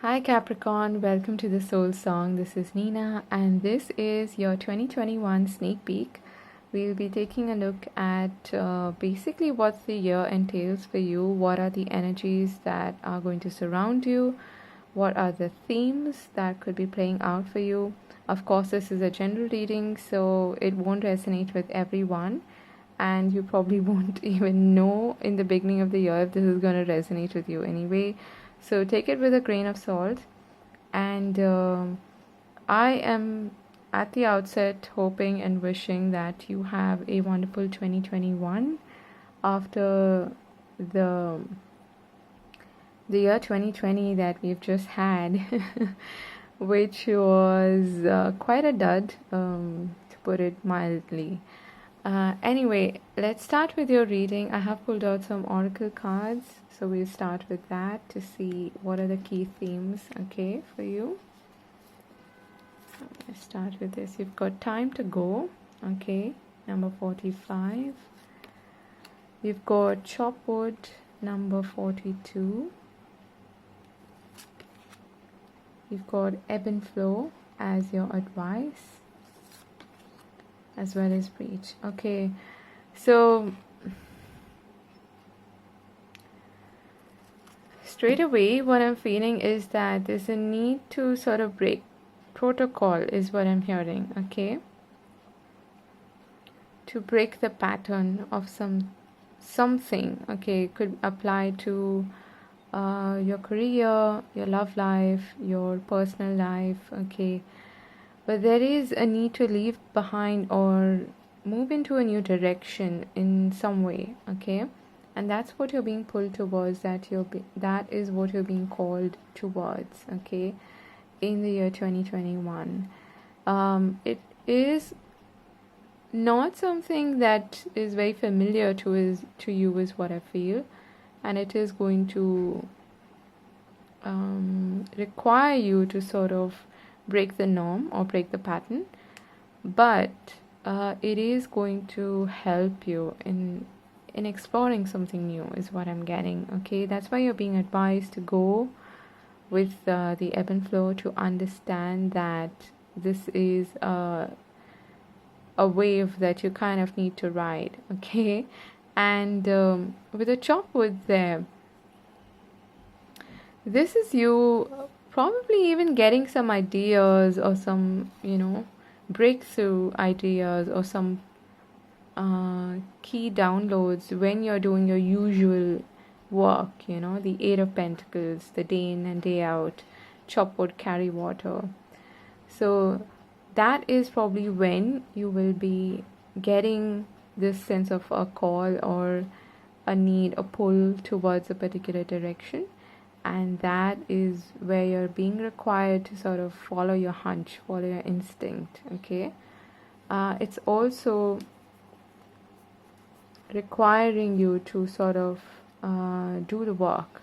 Hi Capricorn, welcome to the Soul Song. This is Nina, and this is your 2021 sneak peek. We'll be taking a look at basically what the year entails for you, what are the energies that are going to surround you, what are the themes that could be playing out for you. Of course, this is a general reading, so it won't resonate with everyone, and you probably won't even know in the beginning of the year if this is going to resonate with you anyway. So take it with a grain of salt. And I am at the outset hoping and wishing that you have a wonderful 2021 after the the year 2020 that we've just had, which was quite a dud, to put it mildly. Anyway, let's start with your reading. I have pulled out some oracle cards, so we'll start with that to see what are the key themes, okay, for you. Let's start with this. You've got time to go, okay, number 45. You've got chop wood, number 42. You've got ebb and flow as your advice, as well as breach. Okay, so straight away what I'm feeling is that there's a need to sort of break protocol is what I'm hearing, okay, to break the pattern of something, okay. Could apply to your career, your love life, your personal life, okay. But there is a need to leave behind or move into a new direction in some way, okay. And that's what you're being pulled towards, that is what you're being called towards, okay, in the year 2021. It is not something that is very familiar to you is what I feel, and it is going to require you to sort of break the norm or break the pattern, but it is going to help you in exploring something new is what I'm getting, okay. That's why you're being advised to go with the ebb and flow, to understand that this is a wave that you kind of need to ride, okay. And with a chop wood there, this is you probably even getting some ideas or some, breakthrough ideas or some key downloads when you're doing your usual work, the Eight of Pentacles, the day in and day out, chop wood, carry water. So that is probably when you will be getting this sense of a call or a need, a pull towards a particular direction. And that is where you're being required to sort of follow your hunch, follow your instinct, okay. It's also requiring you to sort of do the work,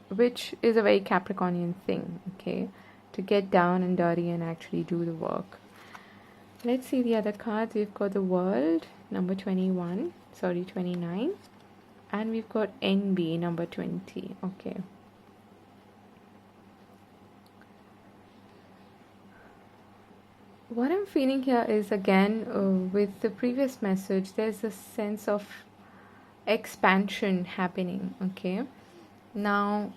which is a very Capricornian thing, okay, to get down and dirty and actually do the work. Let's see the other cards. We've got the World, number 29, and we've got NB, number 20, okay. What I'm feeling here is, again, with the previous message, there's a sense of expansion happening, okay. Now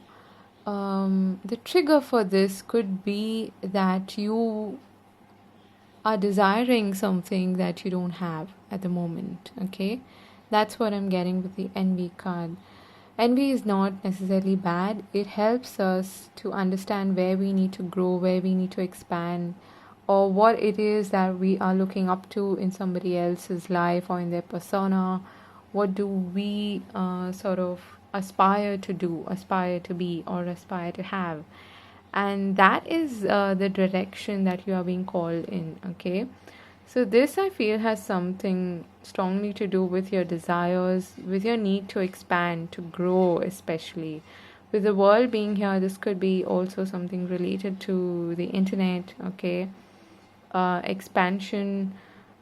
the trigger for this could be that you are desiring something that you don't have at the moment, okay. That's what I'm getting with the envy card. Envy is not necessarily bad. It helps us to understand where we need to grow, where we need to expand, or what it is that we are looking up to in somebody else's life or in their persona. What do we sort of aspire to do, aspire to be, or aspire to have? And that is the direction that you are being called in, okay. So this, I feel, has something strongly to do with your desires, with your need to expand, to grow, especially. With the world being here, this could be also something related to the internet, okay. Expansion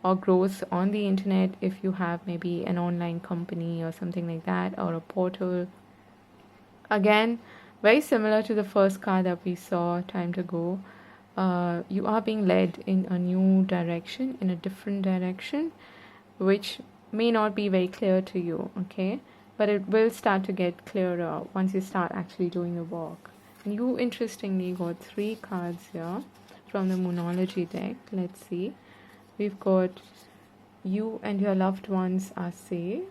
or growth on the internet, if you have maybe an online company or something like that, or a portal. Again, Very similar to the first card that we saw a time ago. You are being led in a new direction, in a different direction, which may not be very clear to you, okay? But it will start to get clearer once you start actually doing the work. And you interestingly got 3 cards here from the Moonology deck. Let's see. We've got you and your loved ones are safe.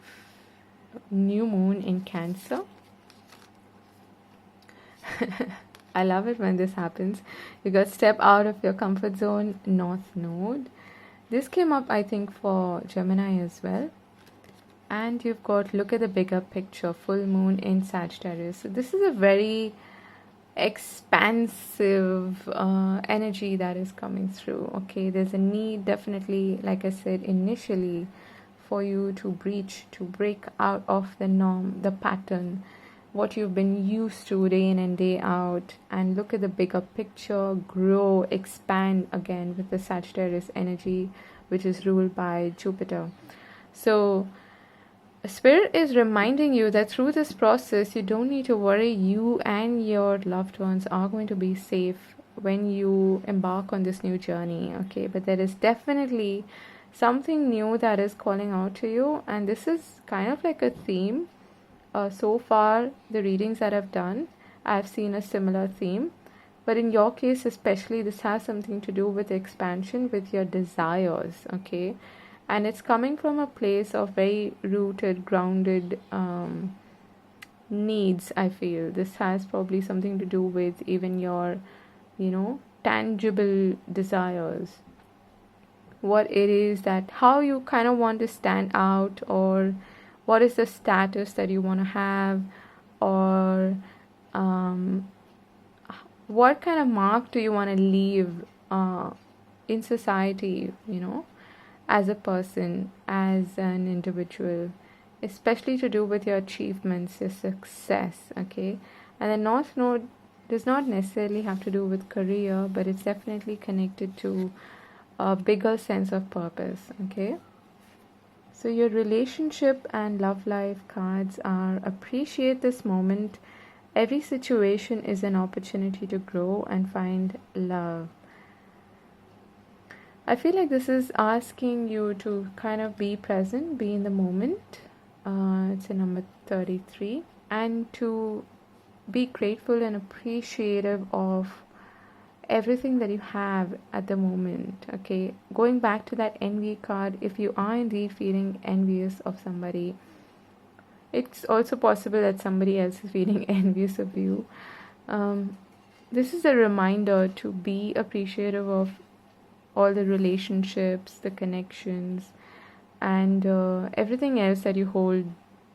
New moon in Cancer. I love it when this happens. You got step out of your comfort zone, North Node. This came up, I think, for Gemini as well. And you've got look at the bigger picture, full moon in Sagittarius. So this is a very expansive energy that is coming through. Okay, there's a need, definitely, like I said initially, for you to break out of the norm, the pattern, what you've been used to day in and day out, and look at the bigger picture, grow, expand again with the Sagittarius energy, which is ruled by Jupiter. So Spirit is reminding you that through this process, you don't need to worry. You and your loved ones are going to be safe when you embark on this new journey, okay? But there is definitely something new that is calling out to you, and this is kind of like a theme. So far, the readings that I've done, I've seen a similar theme. But in your case especially, this has something to do with expansion, with your desires, okay? And it's coming from a place of very rooted, grounded needs, I feel. This has probably something to do with even your, tangible desires. What it is that, how you kind of want to stand out, or what is the status that you want to have, or what kind of mark do you want to leave in society, as a person, as an individual, especially to do with your achievements, your success, okay? And the North Node does not necessarily have to do with career, but it's definitely connected to a bigger sense of purpose, okay? So your relationship and love life cards are appreciate this moment. Every situation is an opportunity to grow and find love. I feel like this is asking you to kind of be present, be in the moment. It's a number 33. And to be grateful and appreciative of everything that you have at the moment, okay? Going back to that envy card, if you are indeed feeling envious of somebody, it's also possible that somebody else is feeling envious of you. This is a reminder to be appreciative of all the relationships, the connections, and everything else that you hold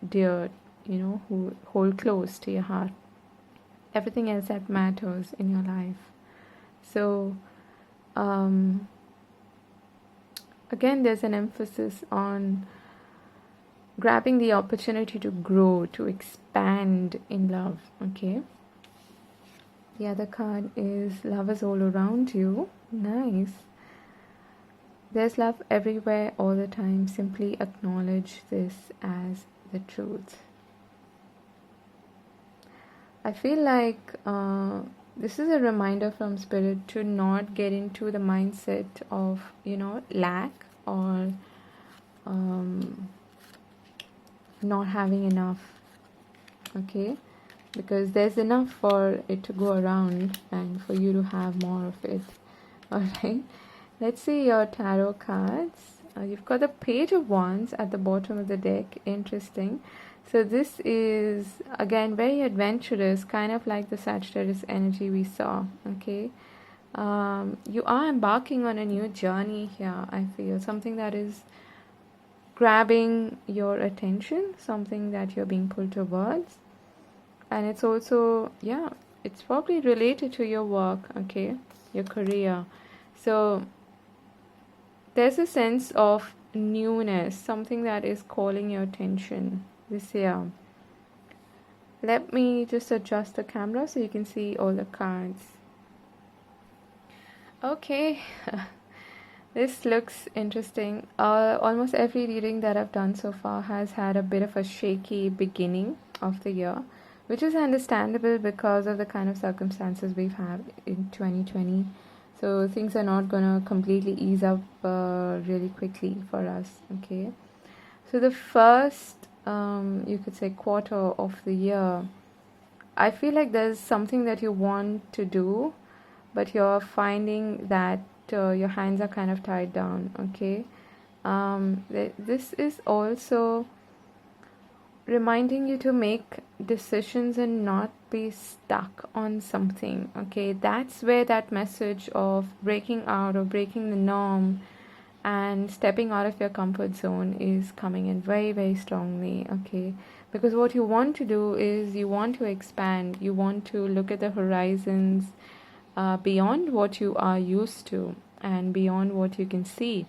dear, who hold close to your heart. Everything else that matters in your life. So, again, there's an emphasis on grabbing the opportunity to grow, to expand in love, okay? The other card is love is all around you. Nice. There's love everywhere all the time. Simply acknowledge this as the truth. I feel like this is a reminder from Spirit to not get into the mindset of, lack or not having enough, okay? Because there's enough for it to go around and for you to have more of it. Alright, let's see your tarot cards. You've got the Page of Wands at the bottom of the deck. Interesting. So this is, again, very adventurous, kind of like the Sagittarius energy we saw, okay? You are embarking on a new journey here, I feel. Something that is grabbing your attention, something that you're being pulled towards. And it's also, it's probably related to your work, okay? Your career. So there's a sense of newness, something that is calling your attention this year. Let me just adjust the camera so you can see all the cards. Okay, this looks interesting. Almost every reading that I've done so far has had a bit of a shaky beginning of the year. which is understandable because of the kind of circumstances we've had in 2020. So things are not gonna completely ease up really quickly for us. Okay, so the first, you could say, quarter of the year, I feel like there's something that you want to do, but you're finding that your hands are kind of tied down. Okay, this is also reminding you to make decisions and not be stuck on something. Okay, that's where that message of breaking out or breaking the norm and stepping out of your comfort zone is coming in very, very strongly. Okay, because what you want to do is you want to expand, you want to look at the horizons beyond what you are used to and beyond what you can see,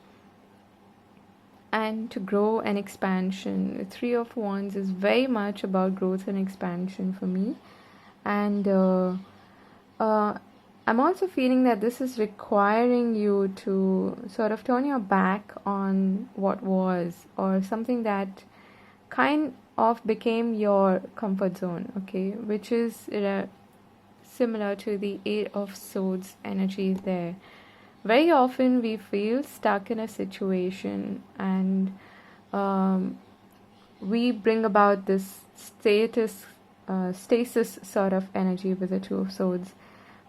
and to grow and expansion. The Three of Wands is very much about growth and expansion for me. And uh, I'm also feeling that this is requiring you to sort of turn your back on what was, or something that kind of became your comfort zone, okay, which is similar to the Eight of Swords energy there. Very often we feel stuck in a situation, and we bring about this stasis sort of energy with the Two of Swords,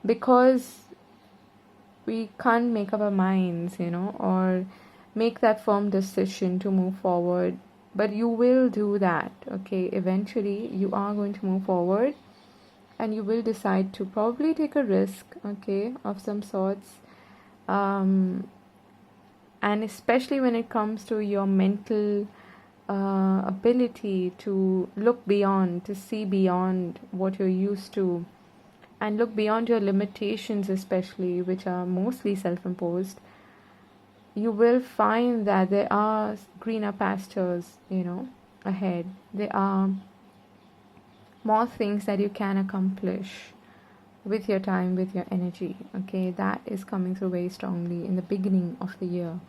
because we can't make up our minds, or make that firm decision to move forward. But you will do that, okay? Eventually, you are going to move forward, and you will decide to probably take a risk, okay, of some sorts. And especially when it comes to your mental ability to look beyond, to see beyond what you're used to, and look beyond your limitations, especially, which are mostly self-imposed, you will find that there are greener pastures, ahead. There are more things that you can accomplish with your time, with your energy. Okay, that is coming through very strongly in the beginning of the year.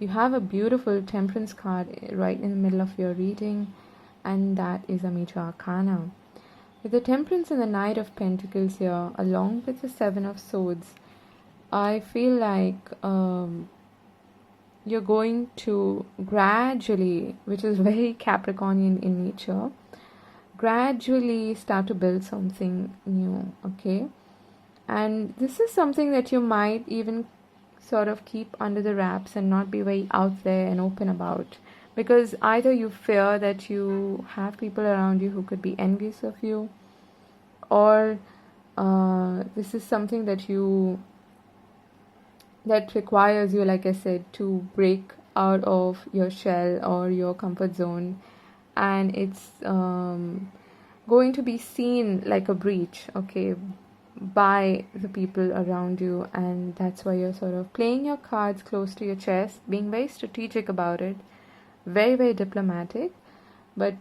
You have a beautiful Temperance card right in the middle of your reading, and that is a major arcana. With the Temperance and the Knight of Pentacles here, along with the Seven of Swords, I feel like you're going to gradually, which is very Capricornian in nature, gradually start to build something new, okay? And this is something that you might even sort of keep under the wraps and not be very out there and open about, because either you fear that you have people around you who could be envious of you, or this is something that requires you, like I said, to break out of your shell or your comfort zone, and it's going to be seen like a breach, okay, by the people around you. And that's why you're sort of playing your cards close to your chest, being very strategic about it, very, very diplomatic, but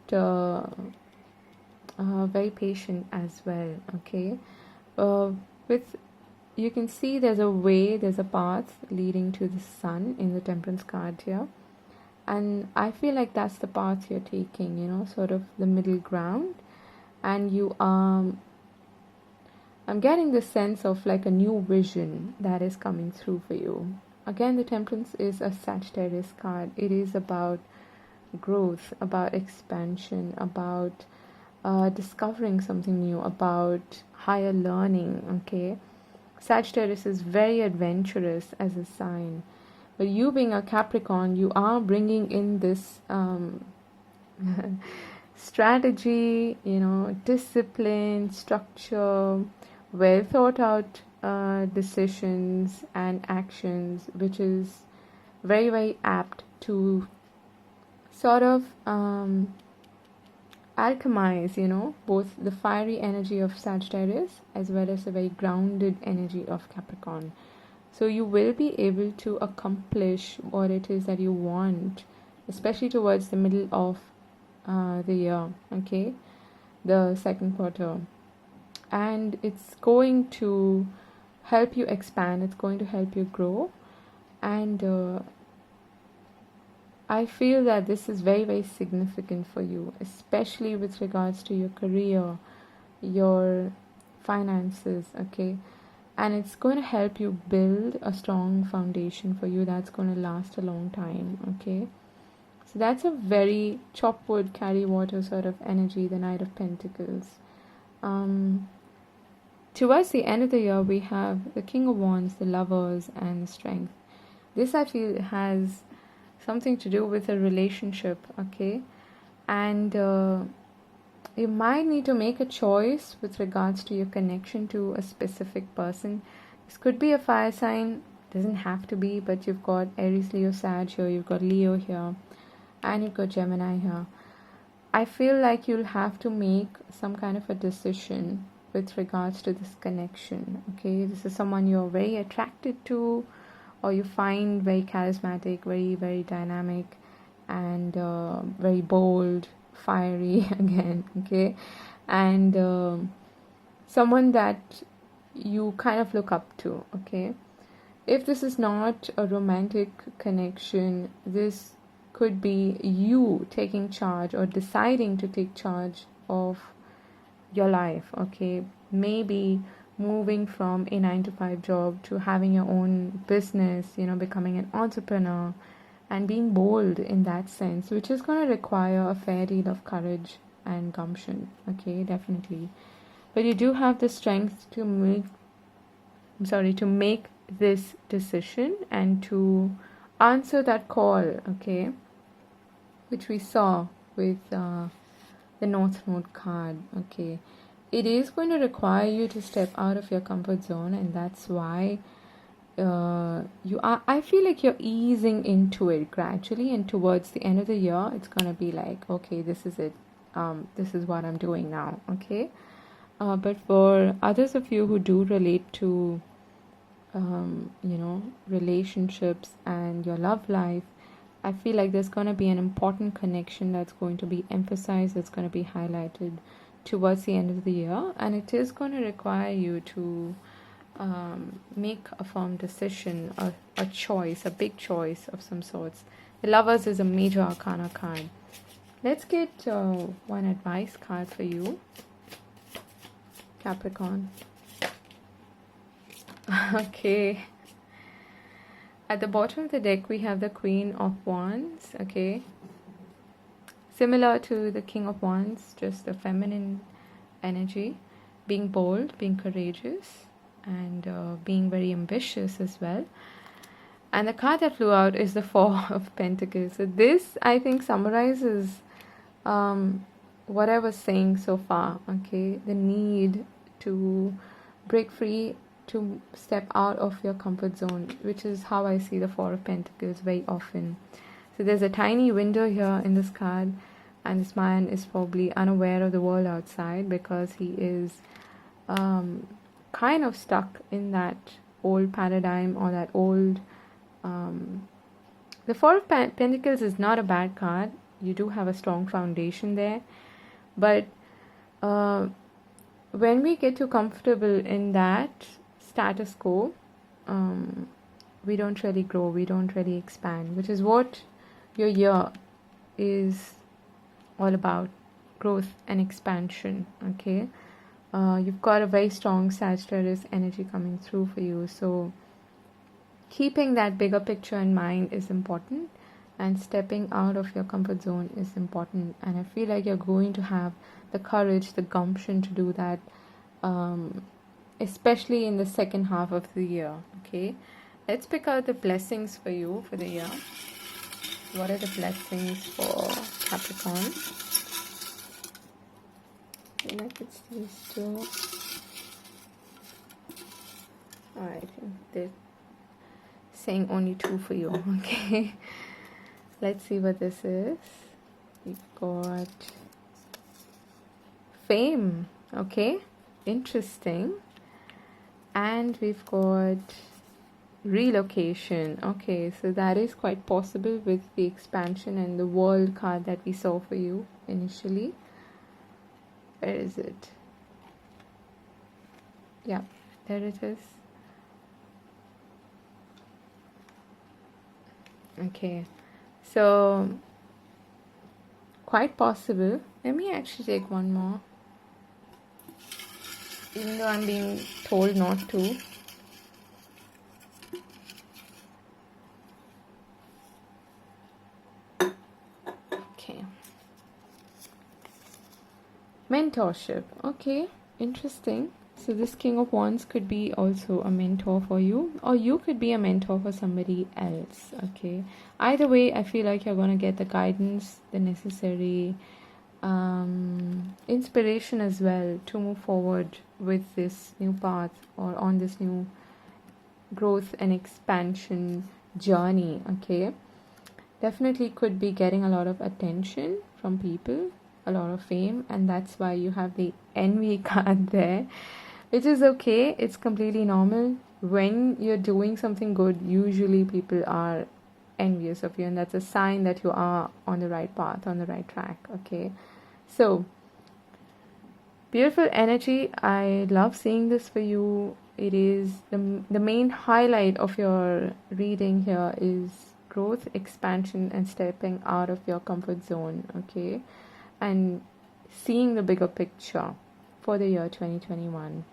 very patient as well, okay? With You can see there's a path leading to the sun in the Temperance card here. And I feel like that's the path you're taking, sort of the middle ground. And I'm getting the sense of like a new vision that is coming through for you. Again, the Temperance is a Sagittarius card. It is about growth, about expansion, about discovering something new, about higher learning, okay? Sagittarius is very adventurous as a sign. But you being a Capricorn, you are bringing in this strategy, discipline, structure, well thought out decisions and actions, which is very, very apt to sort of alchemize, both the fiery energy of Sagittarius as well as the very grounded energy of Capricorn. So you will be able to accomplish what it is that you want, especially towards the middle of the year, okay, the second quarter. And it's going to help you expand, it's going to help you grow. And I feel that this is very, very significant for you, especially with regards to your career, your finances, okay? And it's going to help you build a strong foundation for you that's going to last a long time, okay? So that's a very chop wood, carry water sort of energy, the Knight of Pentacles. Towards the end of the year, we have the King of Wands, the Lovers, and the Strength. This, I feel, has something to do with a relationship, okay? And you might need to make a choice with regards to your connection to a specific person. This could be a fire sign, doesn't have to be, but you've got Aries, Leo, Sag here, you've got Leo here, and you've got Gemini here. I feel like you'll have to make some kind of a decision with regards to this connection, okay? This is someone you're very attracted to, or you find very charismatic, very, very dynamic, and very bold, fiery again, okay? And someone that you kind of look up to, okay? If this is not a romantic connection, this could be you taking charge or deciding to take charge of your life, okay? Maybe moving from a 9 to 5 job to having your own business, becoming an entrepreneur and being bold in that sense, which is going to require a fair deal of courage and gumption, okay? Definitely. But you do have the strength to make this decision and to answer that call, okay? Which we saw with the North Node card, okay? It is going to require you to step out of your comfort zone, and that's why I feel like you're easing into it gradually, and towards the end of the year, it's going to be like, okay, this is it. This is what I'm doing now, okay? But for others of you who do relate to, relationships and your love life, I feel like there's going to be an important connection that's going to be emphasized, that's going to be highlighted towards the end of the year, and it is going to require you to make a firm decision, a choice, a big choice of some sorts. The Lovers is a major arcana card. Let's get one advice card for you, Capricorn. Okay. At the bottom of the deck, we have the Queen of Wands, okay? Similar to the King of Wands, just a feminine energy, being bold, being courageous, and being very ambitious as well. And the card that flew out is the Four of Pentacles. So this, I think, summarizes what I was saying so far, okay? The need to break free, to step out of your comfort zone, which is how I see the Four of Pentacles very often. So there's a tiny window here in this card, and this man is probably unaware of the world outside because he is kind of stuck in that old paradigm or that old... The Four of Pentacles is not a bad card. You do have a strong foundation there. But when we get too comfortable in that status quo, we don't really grow, we don't really expand, which is what your year is all about, growth and expansion, okay? You've got a very strong Sagittarius energy coming through for you, so keeping that bigger picture in mind is important, and stepping out of your comfort zone is important, and I feel like you're going to have the courage, the gumption to do that, especially in the second half of the year, okay? Let's pick out the blessings for you for the year. What are the blessings for Capricorn? Like it's these two. I think they're saying only two for you, okay? Let's see what this is. We've got fame, okay? Interesting. And we've got relocation. Okay, so that is quite possible with the expansion and the world card that we saw for you initially. Where is it? Yeah, there it is. Okay, so quite possible. Let me actually take one more. even though I'm being told not to. Okay. Mentorship. Okay, interesting. So this King of Wands could be also a mentor for you, or you could be a mentor for somebody else. Okay. Either way, I feel like you're going to get the guidance, the necessary inspiration as well to move forward with this new path or on this new growth and expansion journey. Okay. Definitely could be getting a lot of attention from people, a lot of fame, and that's why you have the envy card there, which is okay. It's completely normal. When you're doing something good, usually people are envious of you, and that's a sign that you are on the right path, on the right track. Okay, so beautiful energy. I love seeing this for you. It is the main highlight of your reading here is growth, expansion, and stepping out of your comfort zone. Okay, and seeing the bigger picture for the year 2021.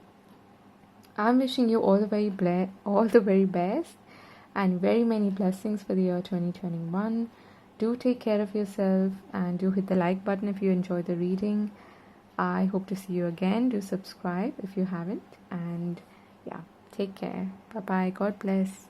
I'm wishing you all the very best and very many blessings for the year 2021. Do take care of yourself and do hit the like button if you enjoyed the reading. I hope to see you again. Do subscribe if you haven't. And yeah, take care. Bye bye. God bless.